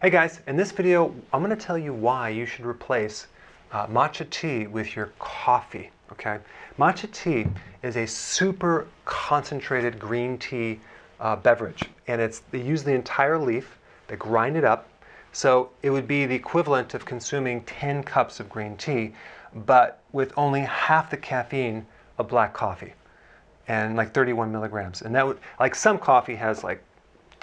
Hey guys, in this video, I'm going to tell you why you should replace matcha tea with your coffee, okay? Matcha tea is a super concentrated green tea beverage, and they use the entire leaf, they grind it up, so it would be the equivalent of consuming 10 cups of green tea, but with only half the caffeine of black coffee, and like 31 milligrams. And that would, like some coffee has like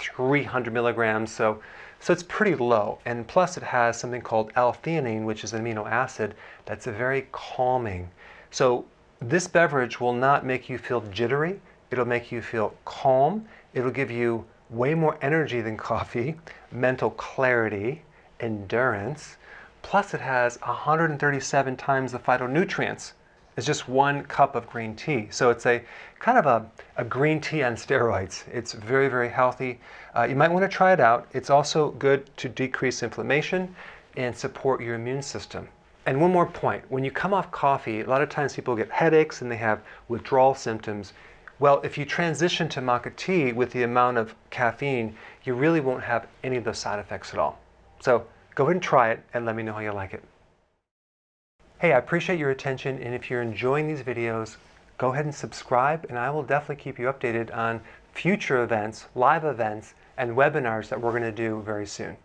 300 milligrams, so it's pretty low. And plus it has something called L-theanine, which is an amino acid that's very calming. So this beverage will not make you feel jittery. It'll make you feel calm. It'll give you way more energy than coffee, mental clarity, endurance. Plus it has 137 times the phytonutrients. It's just 1 cup of green tea. So it's a kind of a green tea on steroids. It's very, very healthy. You might want to try it out. It's also good to decrease inflammation and support your immune system. And one more point, when you come off coffee, a lot of times people get headaches and they have withdrawal symptoms. Well, if you transition to matcha tea with the amount of caffeine, you really won't have any of those side effects at all. So go ahead and try it and let me know how you like it. Hey, I appreciate your attention, and if you're enjoying these videos, go ahead and subscribe, and I will definitely keep you updated on future events, live events, and webinars that we're going to do very soon.